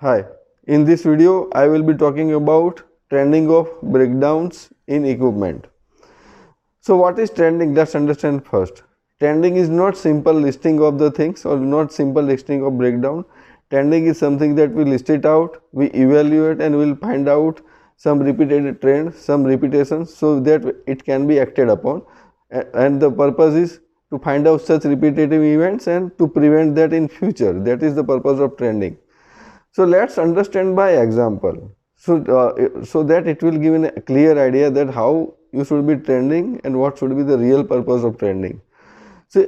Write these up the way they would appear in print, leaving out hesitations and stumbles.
Hi, in this video I will be talking about trending of breakdowns in equipment. So what is trending? Let's understand first. Trending is not simple listing of the things or not simple listing of breakdown. Trending is something that we list it out, we evaluate and we'll find out some repeated trend, some repetitions so that it can be acted upon, and the purpose is to find out such repetitive events and to prevent that in future. That is the purpose of trending. So let's understand by example. So that it will give a clear idea that how you should be trending and what should be the real purpose of trending. So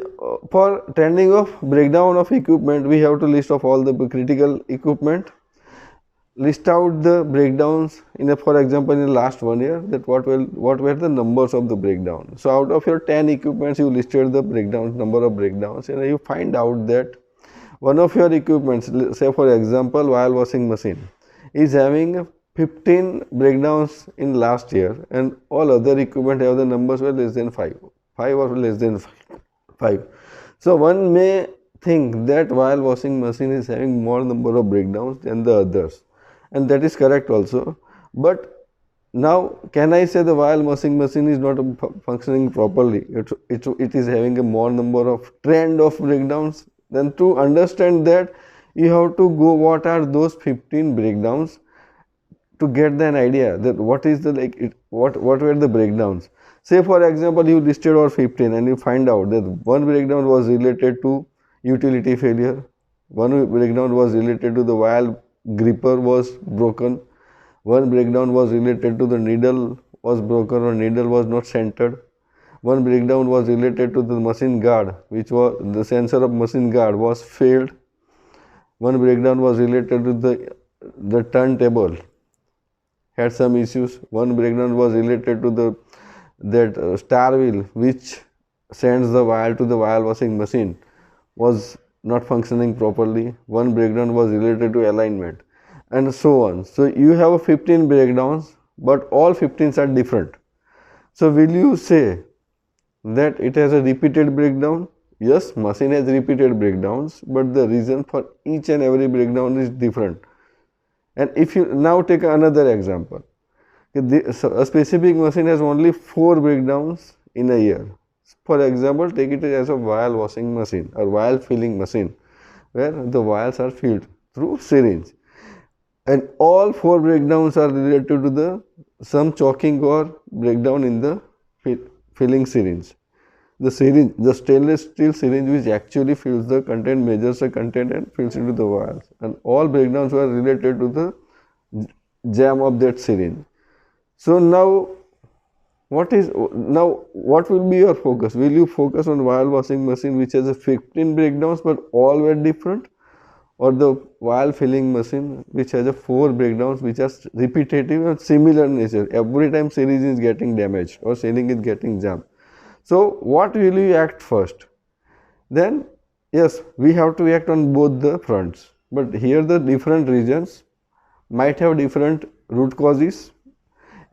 for trending of breakdown of equipment, we have to list of all the critical equipment, list out the breakdowns in a, for example, in the last 1 year, that what were the numbers of the breakdown. So out of your 10 equipments, you listed the breakdowns, number of breakdowns, and you find out that one of your equipments, say for example while washing machine, is having 15 breakdowns in last year, and all other equipment have the numbers were less than 5 or less than 5. So one may think that while washing machine is having more number of breakdowns than the others, and that is correct also. But now can I say the while washing machine is not functioning properly, it is having a more number of trend of breakdowns? Then to understand that, you have to go what are those 15 breakdowns to get an idea that what is the what were the breakdowns. Say for example you listed all 15 and you find out that one breakdown was related to utility failure, one breakdown was related to the while gripper was broken, one breakdown was related to the needle was broken or needle was not centered, one breakdown was related to the machine guard, which was the sensor of machine guard was failed. One breakdown was related to the turntable had some issues. One breakdown was related to that star wheel which sends the wire to the wire washing machine was not functioning properly. One breakdown was related to alignment, and so on. So you have 15 breakdowns, but all 15s are different. So will you say that it has a repeated breakdown? Yes, machine has repeated breakdowns, but the reason for each and every breakdown is different. And if you now take another example, a specific machine has only 4 breakdowns in a year. For example, take it as a vial washing machine or vial filling machine, where the vials are filled through syringe, and all 4 breakdowns are related to the some choking or breakdown in the filling syringe. The syringe, the stainless steel syringe which actually fills the content, measures the content and fills into the vials, and all breakdowns were related to the jam of that syringe. So now what will be your focus? Will you focus on vial washing machine which has a 15 breakdowns but all were different, or the vial filling machine which has a 4 breakdowns which are repetitive and similar nature? Every time syringe is getting damaged or syringe is getting jammed. So what will you act first? Then yes, we have to act on both the fronts, but here the different regions might have different root causes,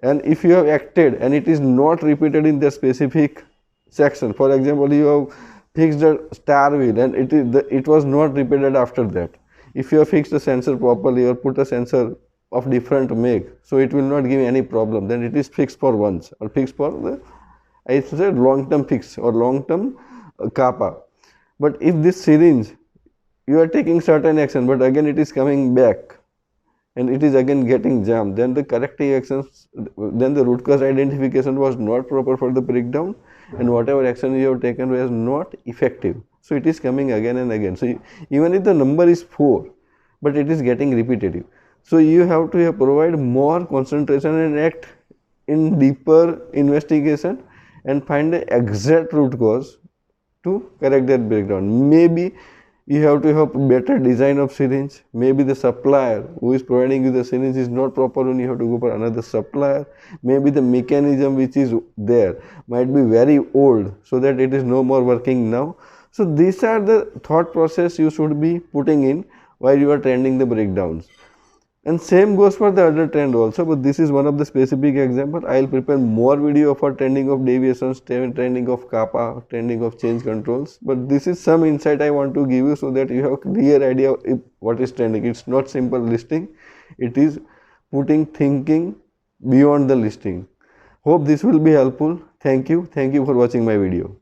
and if you have acted and it is not repeated in the specific section, for example you have fixed a star wheel and it was not repeated after that. If you have fixed the sensor properly or put a sensor of different make, so it will not give any problem, then it is fixed for once or fixed for the, I said, long-term fix or long-term kappa. But if this syringe, you are taking certain action, but again it is coming back and it is again getting jammed, then the corrective actions, then the root cause identification was not proper for the breakdown, and whatever action you have taken was not effective. So it is coming again and again. So even if the number is 4, but it is getting repetitive. So you have to provide more concentration and act in deeper investigation and find the exact root cause to correct that breakdown. Maybe you have to have better design of syringe. Maybe the supplier who is providing you the syringe is not proper and you have to go for another supplier. Maybe the mechanism which is there might be very old, so that it is no more working now. So these are the thought process you should be putting in while you are trending the breakdowns. And same goes for the other trend also, but this is one of the specific example. I will prepare more video for trending of deviations, trending of kappa, trending of change controls. But this is some insight I want to give you so that you have a clear idea of what is trending. It's not simple listing. It is putting thinking beyond the listing. Hope this will be helpful. Thank you. Thank you for watching my video.